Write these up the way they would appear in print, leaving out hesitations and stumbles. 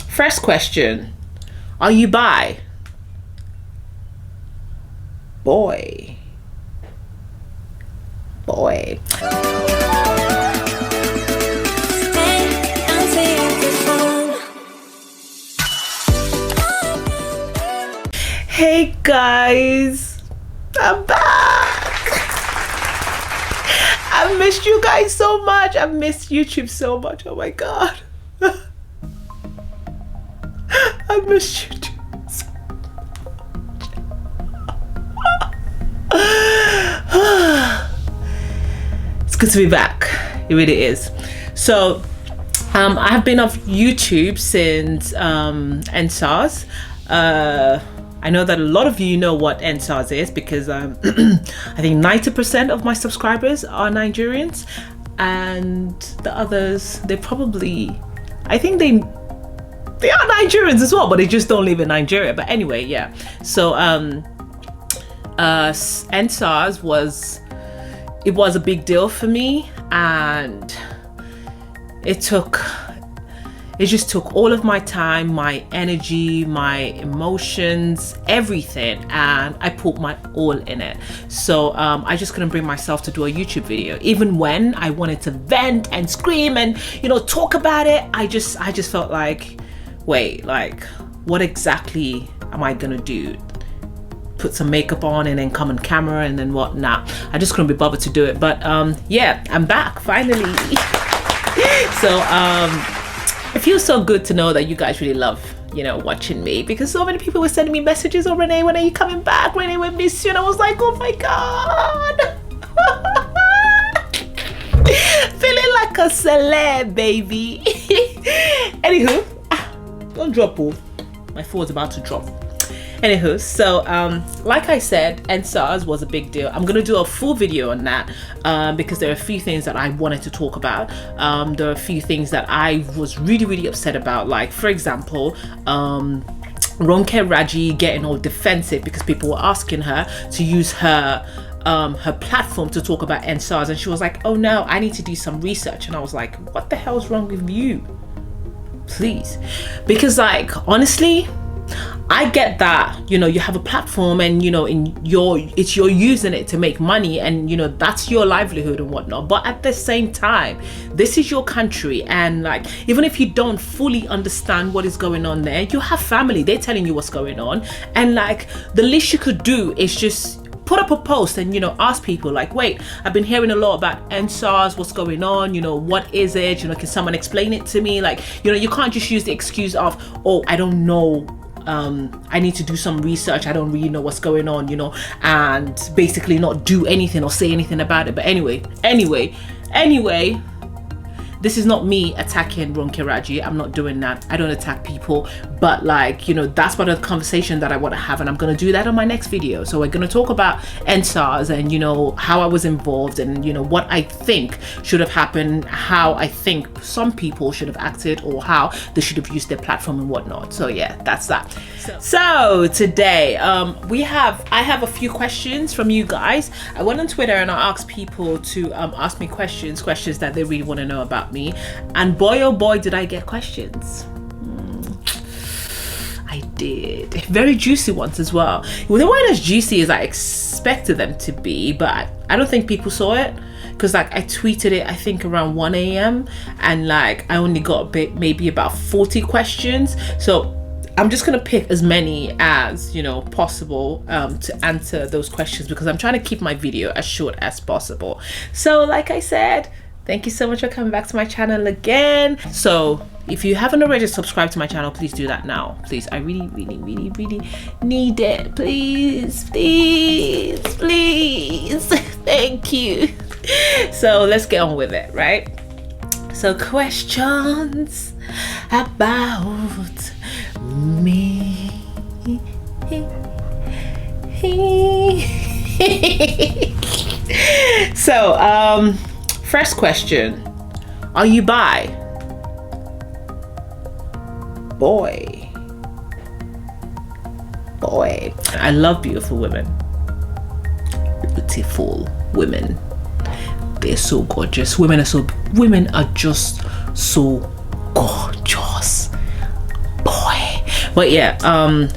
First question. Are you bi? Boy. Hey guys, I'm back. I missed you guys so much. I missed YouTube so much. Oh my god. I missed YouTube so much. It's good to be back. It really is. So I have been off YouTube since EndSARS. I know that a lot of you know what EndSARS is because I think 90% of my subscribers are Nigerians, and the others, I think they are Nigerians as well, but they just don't live in Nigeria. But anyway, yeah. So EndSARS was a big deal for me, and it just took all of my time, my energy, my emotions, everything, and I put my all in it. So I just couldn't bring myself to do a YouTube video. Even when I wanted to vent and scream and, talk about it, I just felt like, wait, like, what exactly am I gonna do? Put some makeup on and then come on camera and then what? Nah, I just couldn't be bothered to do it. But yeah, I'm back finally. So it feels so good to know that you guys really love, watching me, because so many people were sending me messages, oh Renee, when are you coming back? Renee, we miss you. And I was like, oh my god. Feeling like a celeb, baby. Anywho, don't drop, oh. My phone's about to drop. Anywho, so like I said, EndSARS was a big deal. I'm gonna do a full video on that because there are a few things that I wanted to talk about. There are a few things that I was really, really upset about. Like, for example, Ronke Raji getting all defensive because people were asking her to use her platform to talk about EndSARS, and she was like, oh no, I need to do some research. And I was like, what the hell's wrong with you? Please. Because, like, honestly, I get that, you have a platform and, you're using it to make money and, that's your livelihood and whatnot. But at the same time, this is your country, and, like, even if you don't fully understand what is going on there, you have family, they're telling you what's going on. And, like, the least you could do is just put up a post and, ask people, like, wait, I've been hearing a lot about EndSARS, what's going on, what is it, can someone explain it to me? Like, you can't just use the excuse of, oh, I don't know, I need to do some research, I don't really know what's going on, and basically not do anything or say anything about it. But anyway, this is not me attacking Ronke Raji. I'm not doing that. I don't attack people, but, like, that's part of the conversation that I want to have, and I'm going to do that on my next video. So we're going to talk about EndSARS and, how I was involved and, what I think should have happened, how I think some people should have acted, or how they should have used their platform and whatnot. So yeah, that's that. So today, I have a few questions from you guys. I went on Twitter and I asked people to ask me questions that they really want to know about me, and boy oh boy did I get questions. I did. Very juicy ones as well. They weren't as juicy as I expected them to be, but I don't think people saw it because, like, I tweeted it I think around 1 a.m. and, like, I only got maybe about 40 questions. So I'm just gonna pick as many as possible to answer those questions, because I'm trying to keep my video as short as possible. So, like I said, thank you so much for coming back to my channel again. So if you haven't already subscribed to my channel, please do that now. Please, I really, really, really, really need it. Please, please, please. Thank you. So let's get on with it, right? So, questions about me. So, first question, are you bi? Boy. I love beautiful women. Beautiful women. They're so gorgeous. Women are just so gorgeous. But yeah,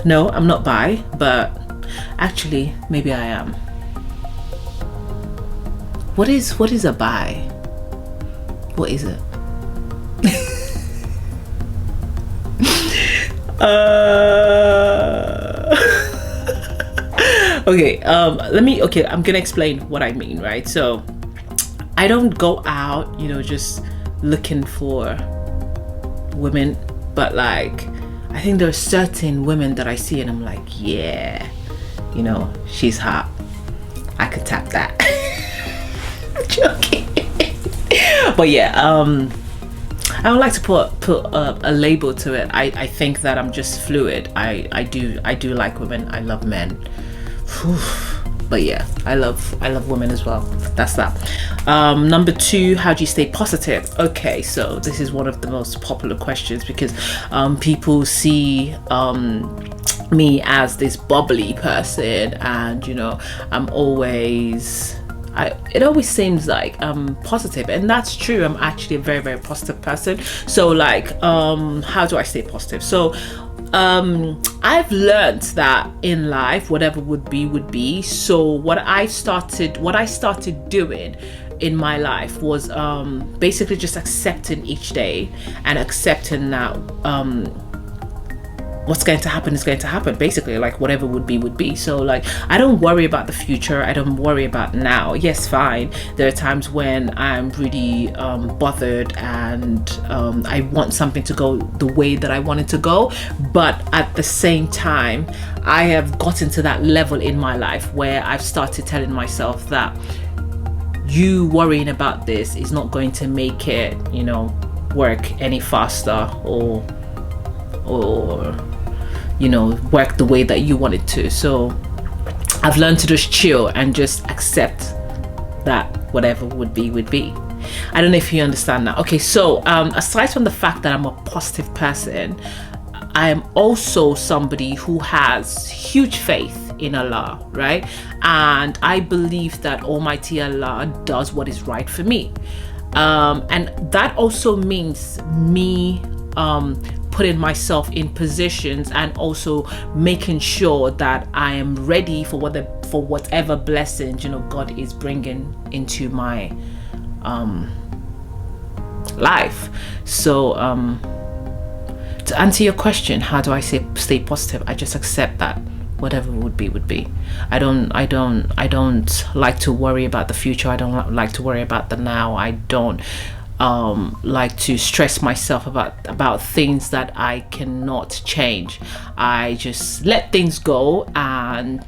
no, I'm not bi, but actually maybe I am. What is a bi? What is it? Okay, I'm gonna explain what I mean, right? So I don't go out, just looking for women, but like I think there are certain women that I see and I'm like, yeah, she's hot, I could tap that. I'm joking. But yeah, I don't like to put a label to it. I think that I'm just fluid. I do like women. I love men. But yeah, I love women as well. That's that. Number 2, how do you stay positive? Okay, so this is one of the most popular questions because people see me as this bubbly person, and it always seems like I'm positive, and that's true. I'm actually a very, very positive person. So like, how do I stay positive? So I've learned that in life, whatever would be. So what I started doing in my life was basically just accepting each day and accepting that what's going to happen is going to happen, basically, like whatever would be. So like, I don't worry about the future, I don't worry about now. Yes, fine, there are times when I'm really bothered and I want something to go the way that I want it to go, but at the same time I have gotten to that level in my life where I've started telling myself that you worrying about this is not going to make it work any faster or work the way that you want it to. So I've learned to just chill and just accept that whatever would be. I don't know if you understand that. Okay, so aside from the fact that I'm a positive person, I am also somebody who has huge faith in Allah, right? And I believe that Almighty Allah does what is right for me. And that also means me putting myself in positions and also making sure that I am ready for whatever blessings God is bringing into my life. So to answer your question, how do I stay positive? I just accept that whatever would be. I don't like to worry about the future. I don't like to worry about the now. I don't like to stress myself about things that I cannot change. I just let things go and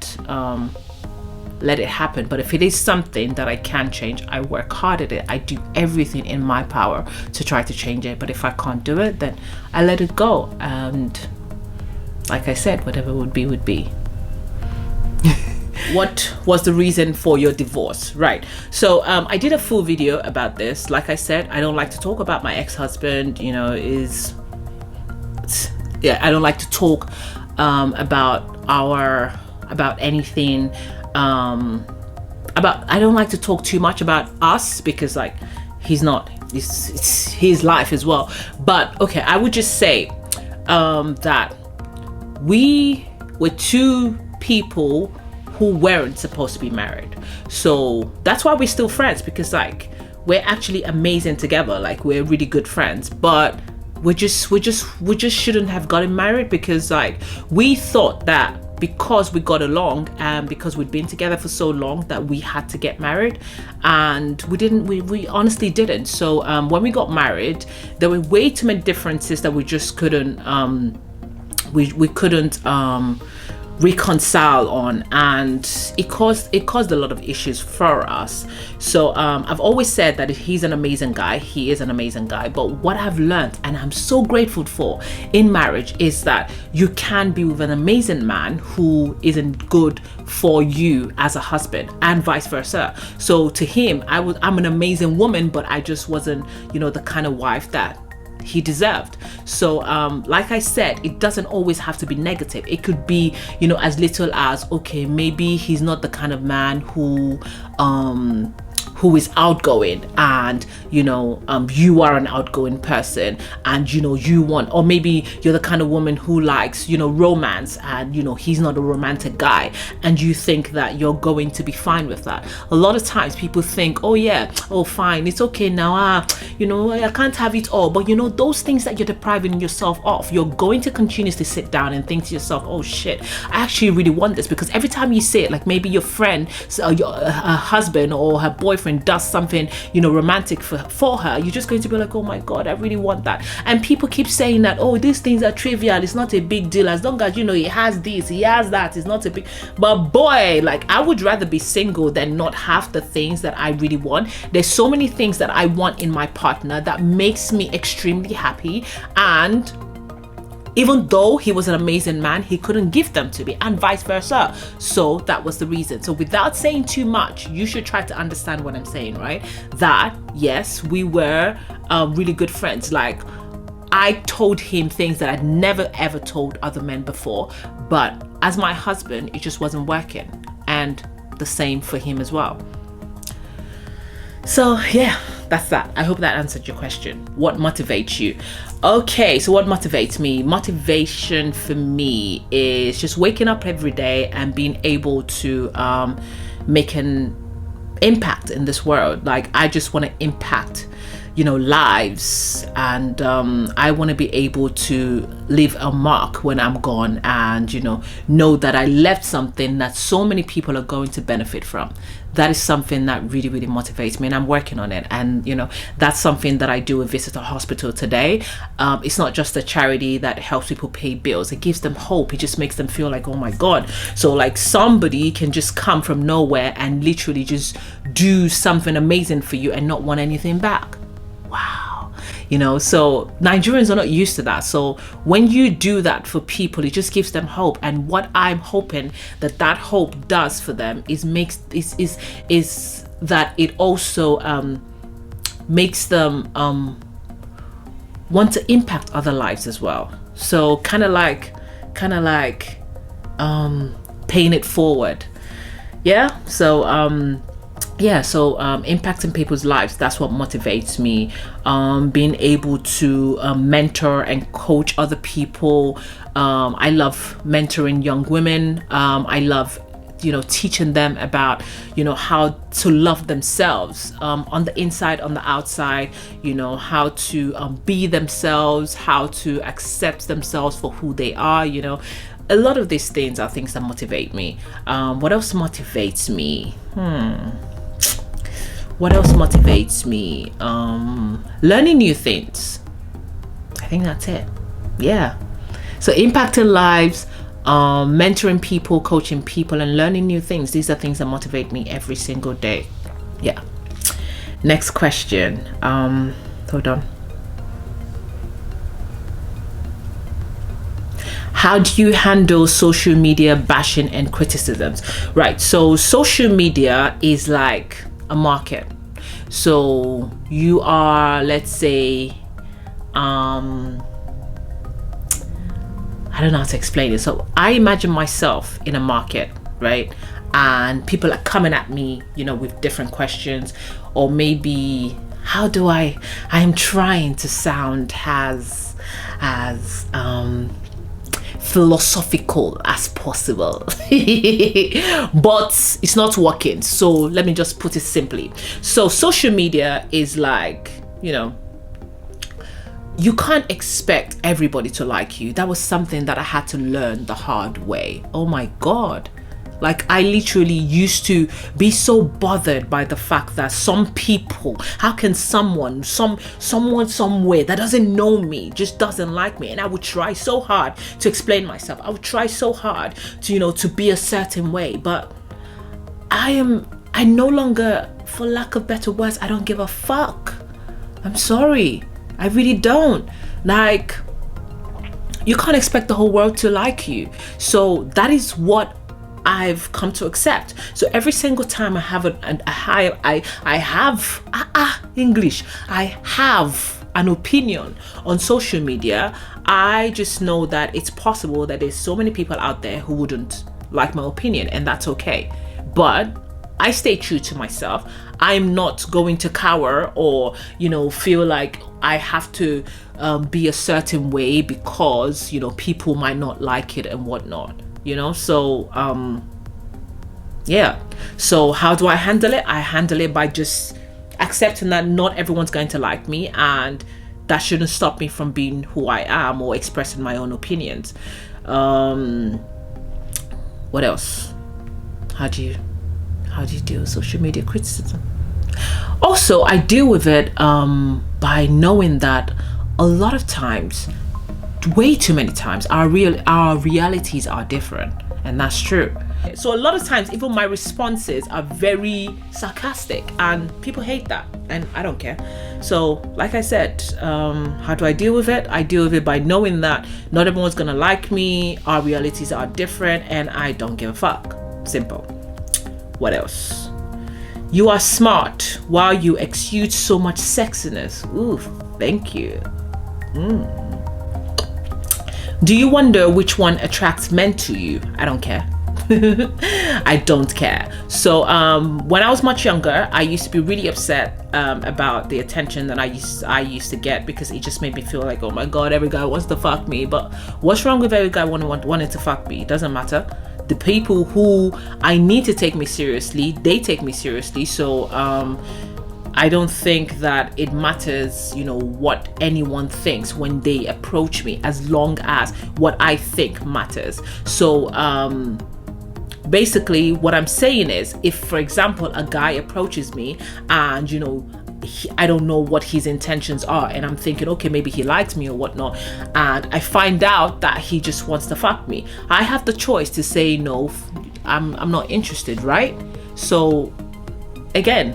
let it happen. But if it is something that I can change, I work hard at it. I do everything in my power to try to change it. But if I can't do it, then I let it go. And like I said, whatever would be. What was the reason for your divorce? Right. So I did a full video about this. Like I said, I don't like to talk about my ex-husband. I don't like to talk about anything. I don't like to talk too much about us because like it's his life as well. But okay, I would just say that we were two people who weren't supposed to be married. So that's why we're still friends, because like we're actually amazing together. Like we're really good friends, but we just shouldn't have gotten married, because like we thought that because we got along and because we'd been together for so long that we had to get married, and we honestly didn't. So when we got married, there were way too many differences that we just couldn't we couldn't reconcile on, and it caused a lot of issues for us. So I've always said that he's an amazing guy. He is an amazing guy. But what I've learned, and I'm so grateful for in marriage, is that you can be with an amazing man who isn't good for you as a husband, and vice versa. So to him, I'm an amazing woman, but I just wasn't, the kind of wife that he deserved. So like I said, it doesn't always have to be negative. It could be, as little as, okay, maybe he's not the kind of man who is outgoing, and you are an outgoing person, and you want, or maybe you're the kind of woman who likes romance, and he's not a romantic guy, and you think that you're going to be fine with that. A lot of times people think, oh yeah, oh fine, it's okay now, I can't have it all. But those things that you're depriving yourself of, you're going to continuously sit down and think to yourself, oh shit, I actually really want this. Because every time you say it, like maybe your friend, her husband or her boyfriend does something romantic for her, you're just going to be like, oh my god, I really want that. And people keep saying that, oh, these things are trivial, it's not a big deal, as long as he has this, he has that, it's not a big. But boy, like, I would rather be single than not have the things that I really want. There's so many things that I want in my partner that makes me extremely happy, and even though he was an amazing man, he couldn't give them to me, and vice versa. So that was the reason. So without saying too much, you should try to understand what I'm saying, right? That yes, we were really good friends. Like, I told him things that I'd never ever told other men before, but as my husband, it just wasn't working, and the same for him as well. So yeah, that's that. I hope that answered your question. What motivates you? Okay, so what motivates me? Motivation for me is just waking up every day and being able to make an impact in this world. Like, I just want to impact lives, and I want to be able to leave a mark when I'm gone, and know that I left something that so many people are going to benefit from. That is something that really, really motivates me, and I'm working on it. And that's something that I do with Visitor Hospital today. It's not just a charity that helps people pay bills. It gives them hope. It just makes them feel like, oh my god, so like somebody can just come from nowhere and literally just do something amazing for you and not want anything back. Wow. So Nigerians are not used to that. So when you do that for people, it just gives them hope. And what I'm hoping that hope does for them is that it also makes them want to impact other lives as well. So kind of like paying it forward. Yeah. So impacting people's lives, that's what motivates me. Being able to mentor and coach other people. I love mentoring young women. I love teaching them about how to love themselves, on the inside, on the outside, how to be themselves, how to accept themselves for who they are. A lot of these things are things that motivate me. What else motivates me? What else motivates me? Learning new things. I think that's it. Yeah. So impacting lives, mentoring people, coaching people, and learning new things. These are things that motivate me every single day. Yeah. Next question. Hold on. How do you handle social media bashing and criticisms? Right. So social media is like a market. So you are, let's say, I don't know how to explain it. So I imagine myself in a market, right? And people are coming at me, with different questions, or maybe I am trying to sound as philosophical as possible, but it's not working. So let me just put it simply. So social media is like, you can't expect everybody to like you. That was something that I had to learn the hard way. Oh my god. Like, I literally used to be so bothered by the fact that some people, how can someone somewhere that doesn't know me just doesn't like me? And I would try so hard to explain myself. I would try so hard to be a certain way. But I no longer, for lack of better words, I don't give a fuck. I'm sorry. I really don't. Like, you can't expect the whole world to like you. So that is what I've come to accept. So every single time I have I have an opinion on social media, I just know that it's possible that there's so many people out there who wouldn't like my opinion, and that's okay. But I stay true to myself. I'm not going to cower or, feel like I have to be a certain way because, people might not like it and whatnot, So, yeah. So how do I handle it? I handle it by just accepting that not everyone's going to like me, and that shouldn't stop me from being who I am or expressing my own opinions. What else? How do you deal with social media criticism? Also, I deal with it by knowing that a lot of times, way too many times, our realities are different, and that's true. So a lot of times, even my responses are very sarcastic, and people hate that, and I don't care. So, like I said, how do I deal with it? I deal with it by knowing that not everyone's gonna like me, our realities are different, and I don't give a fuck. Simple. What else? You are smart while you exude so much sexiness. Ooh, thank you. Do you wonder which one attracts men to you? I don't care. I don't care. So when I was much younger, I used to be really upset about the attention that I used to get, because it just made me feel like, oh my god, every guy wants to fuck me. But what's wrong with every guy wanting to fuck me? It doesn't matter. The people who I need to take me seriously, they take me seriously. So I don't think that it matters, what anyone thinks when they approach me, as long as what I think matters. So basically what I'm saying is, if for example a guy approaches me and I don't know what his intentions are, and I'm thinking, okay, maybe he likes me or whatnot, and I find out that he just wants to fuck me, I have the choice to say no, I'm not interested, right? So again,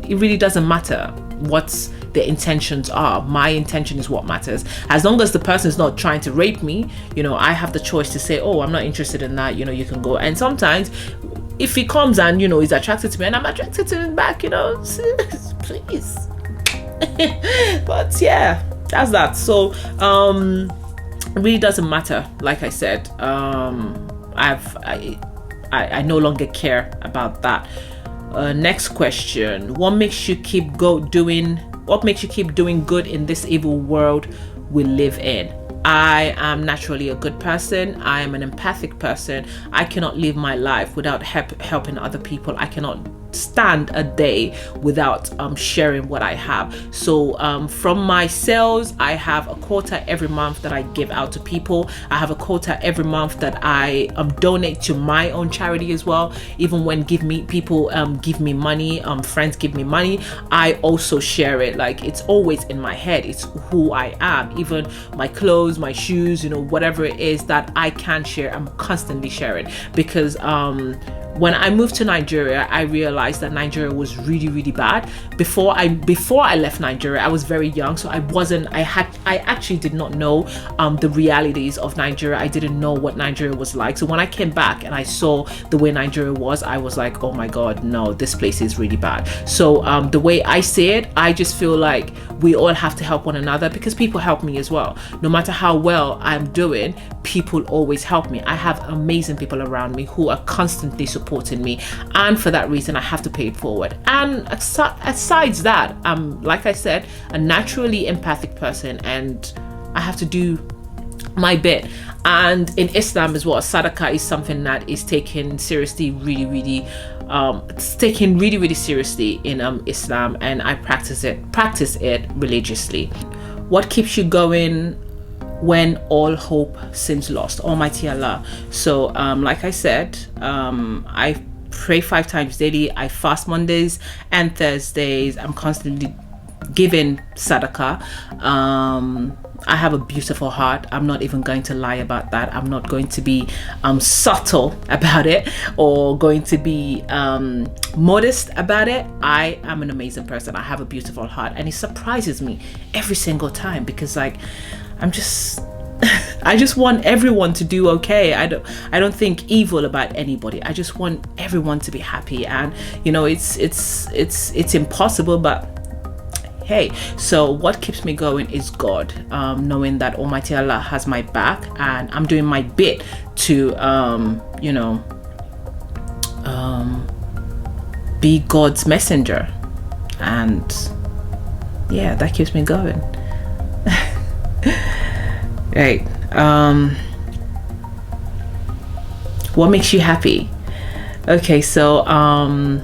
it really doesn't matter what the intentions are. My intention is what matters. As long as the person is not trying to rape me, I have the choice to say, oh, I'm not interested in that, you can go. And sometimes if he comes and he's attracted to me and I'm attracted to him back, please. But yeah, that's that. So it really doesn't matter. Like I said, I no longer care about that. Next question. What makes you keep doing good in this evil world we live in? I am naturally a good person. I am an empathic person. I cannot live my life without helping other people. I cannot stand a day without sharing what I have. So from my sales, I have a quota every month that I give out to people. I have a quota every month that I donate to my own charity as well. Even when people give me money, friends give me money, I also share it. Like, it's always in my head. It's who I am. Even my clothes, my shoes, whatever it is that I can share, I'm constantly sharing, because when I moved to Nigeria, I realized that Nigeria was really, really bad. Before I left Nigeria, I was very young, so I actually did not know the realities of Nigeria. I didn't know what Nigeria was like. So when I came back and I saw the way Nigeria was, I was like, oh my god, no, this place is really bad. So the way I see it, I just feel like we all have to help one another, because people help me as well. No matter how well I'm doing, people always help me. I have amazing people around me who are constantly supporting me, and for that reason I have to pay it forward. And aside that, like I said, a naturally empathic person, and I have to do my bit. And in Islam as well, sadaqah is something that is taken seriously, really seriously in Islam, and I practice it religiously. What keeps you going when all hope seems lost? Almighty Allah. So like I said, I pray 5 times daily. I fast Mondays and Thursdays. I'm constantly giving sadaqah. I have a beautiful heart. I'm not even going to lie about that. I'm not going to be subtle about it, or going to be modest about it. I am an amazing person. I have a beautiful heart, and it surprises me every single time, because I just want everyone to do okay. I don't think evil about anybody. I just want everyone to be happy, and it's impossible, but hey. So what keeps me going is God, knowing that Almighty Allah has my back, and I'm doing my bit to be God's messenger, and yeah, that keeps me going. Right. What makes you happy? Okay, so I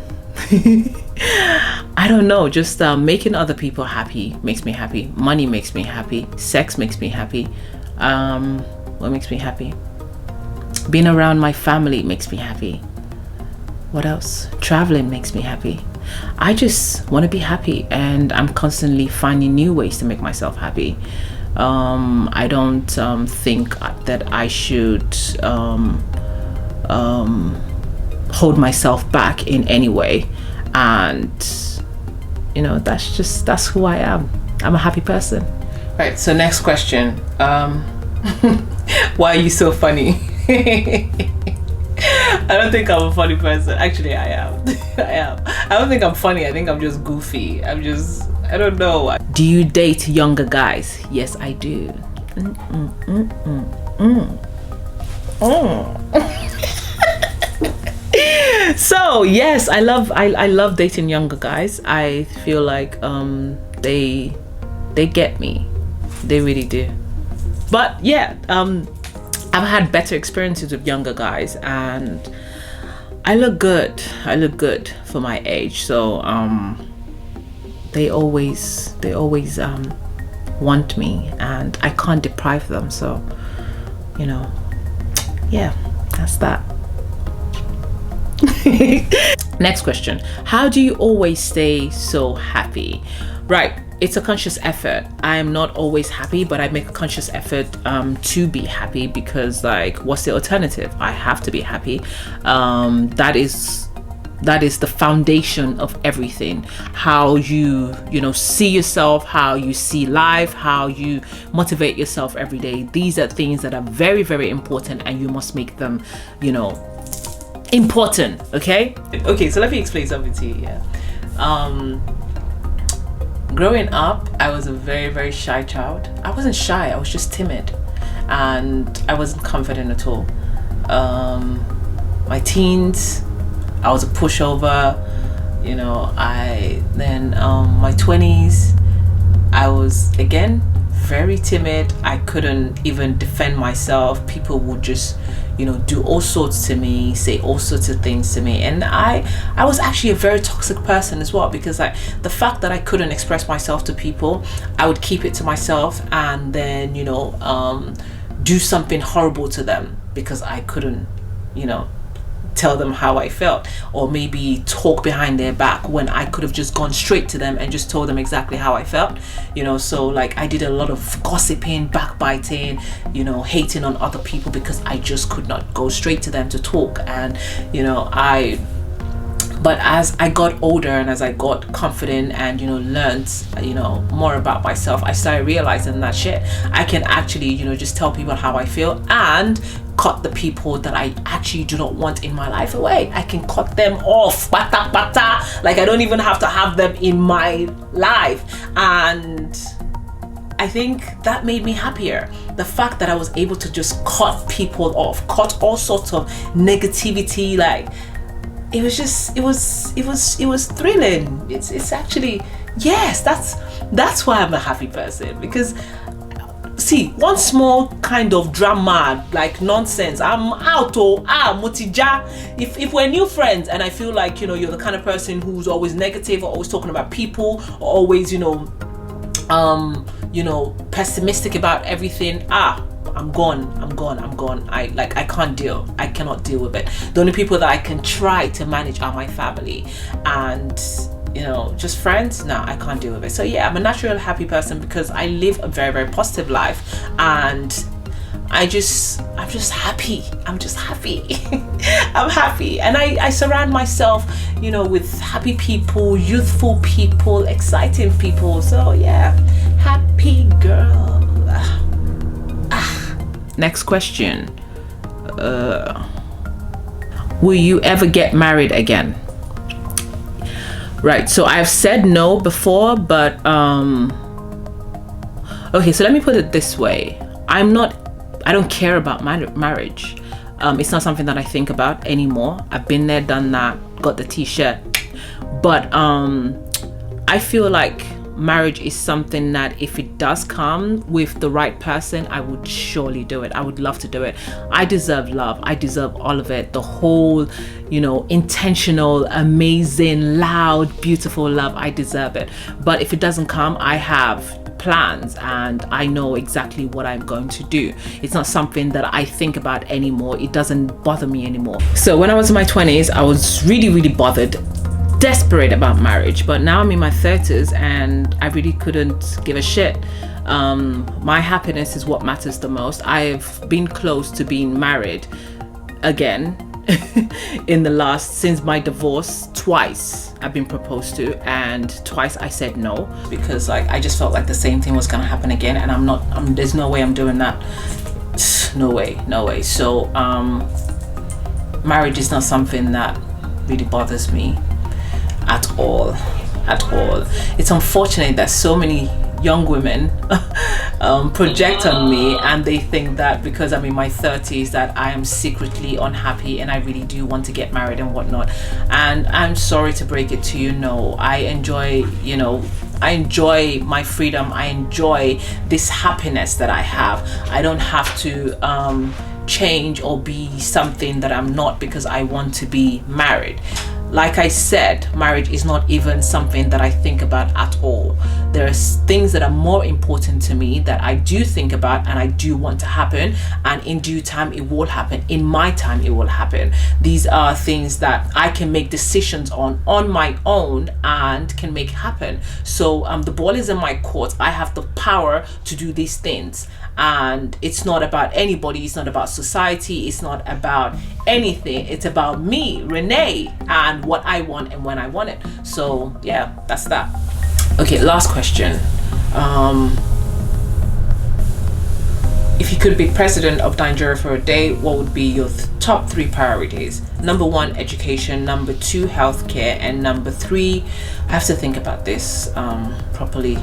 don't know, just making other people happy makes me happy. Money makes me happy. Sex makes me happy. What makes me happy? Being around my family makes me happy. What else? Traveling makes me happy. I just want to be happy, and I'm constantly finding new ways to make myself happy. I don't think that I should hold myself back in any way, and that's who I am. I'm a happy person. Right, so next question. Why are you so funny? I don't think I'm a funny person. Actually, I am. I don't think I'm funny. I think I'm just goofy. I don't know. Do you date younger guys? Yes, I do. So yes, I love dating younger guys. I feel like they get me. They really do. But yeah, I've had better experiences with younger guys, and I look good for my age. So they always want me, and I can't deprive them. So yeah, that's that. Next question. How do you always stay so happy? Right, it's a conscious effort. I am not always happy, but I make a conscious effort to be happy, because like, what's the alternative? I have to be happy. That is the foundation of everything. How you see yourself, how you see life, how you motivate yourself every day. These are things that are very, very important, and you must make them important. Okay, so let me explain something to you. Growing up, I was a very, very shy child. I wasn't shy, I was just timid, and I wasn't confident at all. My teens, I was a pushover. My 20s, I was again very timid. I couldn't even defend myself. People would just do all sorts to me, say all sorts of things to me, and I was actually a very toxic person as well, because the fact that I couldn't express myself to people, I would keep it to myself, and then do something horrible to them because I couldn't tell them how I felt, or maybe talk behind their back when I could have just gone straight to them and just told them exactly how I felt. So like, I did a lot of gossiping, backbiting, hating on other people, because I just could not go straight to them to talk. And but as I got older, and as I got confident, and learned more about myself, I started realizing that shit, I can actually just tell people how I feel, and cut the people that I actually do not want in my life away. I can cut them off, bata bata. Like, I don't even have to have them in my life. And I think that made me happier. The fact that I was able to just cut people off, cut all sorts of negativity. Like, it was thrilling. It's actually, yes, that's why I'm a happy person. Because see, one small kind of drama, like nonsense, I'm out. Mutija. If we're new friends, and I feel like you're the kind of person who's always negative, or always talking about people, or always pessimistic about everything, I'm gone. I cannot deal with it. The only people that I can try to manage are my family, and just friends. No, I can't deal with it. So yeah, I'm a natural happy person because I live a very, very positive life, and I'm just happy. I'm just happy. I'm happy, and I surround myself with happy people, youthful people, exciting people. So yeah, happy girl. Next question. Will you ever get married again? Right, so I've said no before, but okay, so let me put it this way. I don't care about marriage. It's not something that I think about anymore. I've been there, done that, got the t-shirt, but I feel like marriage is something that if it does come with the right person, I would surely do it. I would love to do it. I deserve love. I deserve all of it, the whole, you know, intentional, amazing, loud, beautiful love. I deserve it. But if it doesn't come, I have plans and I know exactly what I'm going to do. It's not something that I think about anymore. It doesn't bother me anymore. So when I was in my 20s, I was really bothered, desperate about marriage. But now I'm in my 30s and I really couldn't give a shit. My happiness is what matters the most. I've been close to being married again in the last, since my divorce, twice I've been proposed to, and twice I said no, because like I just felt like the same thing was gonna happen again, and there's no way I'm doing that. No way. So marriage is not something that really bothers me at all. It's unfortunate that so many young women project on me, and they think that because I'm in my 30s that I am secretly unhappy and I really do want to get married and whatnot. And I'm sorry to break it to you, no, I enjoy my freedom. I enjoy this happiness that I have. I don't have to change or be something that I'm not because I want to be married. Like I said, marriage is not even something that I think about at all. There are things that are more important to me that I do think about and I do want to happen, and in due time it will happen. In my time it will happen. These are things that I can make decisions on my own and can make happen. So the ball is in my court. I have the power to do these things, and it's not about anybody. It's not about society. It's not about anything. It's about me, Renee, and what I want and when I want it. So yeah, that's that. Okay, last question. If you could be president of Nigeria for a day, what would be your top 3 priorities? Number 1, education. Number 2, healthcare. And number 3, I have to think about this properly.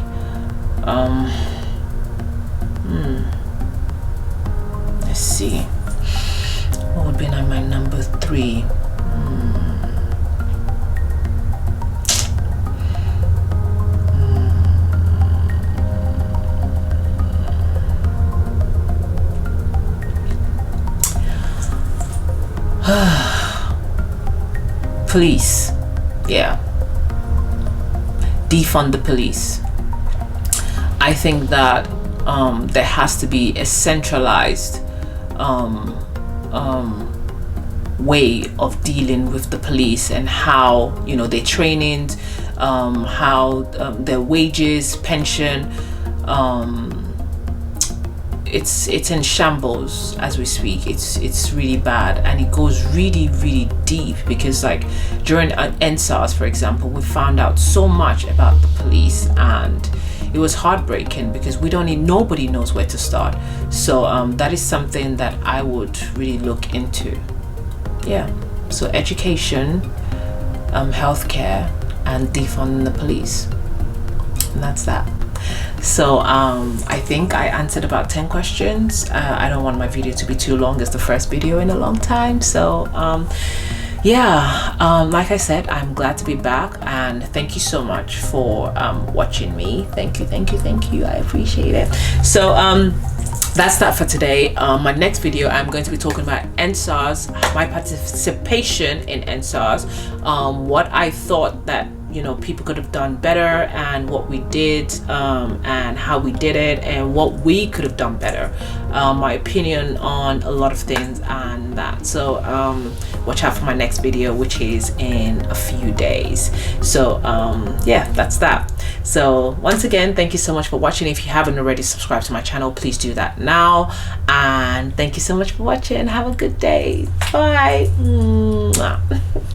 Let's see. What would be my number 3? Police. Yeah. Defund the police. I think that there has to be a centralized way of dealing with the police, and how, you know, their training, how their wages, pension, it's in shambles as we speak. It's really bad, and it goes really deep, because like during NSAS, for example, we found out so much about the police, and it was heartbreaking because nobody knows where to start. So that is something that I would really look into. Yeah, so education, healthcare, and defunding the police, and that's that. So I think I answered about 10 questions. I don't want my video to be too long. It's the first video in a long time. So like I said, I'm glad to be back, and thank you so much for watching me. Thank you. I appreciate it. So that's that for today. My next video, I'm going to be talking about NSAS, my participation in NSAS, what I thought that, you know, people could have done better, and what we did, and how we did it, and what we could have done better, my opinion on a lot of things, and that. So watch out for my next video, which is in a few days. So yeah, that's that. So once again, thank you so much for watching. If you haven't already subscribed to my channel, please do that now, and thank you so much for watching. Have a good day. Bye. Mwah.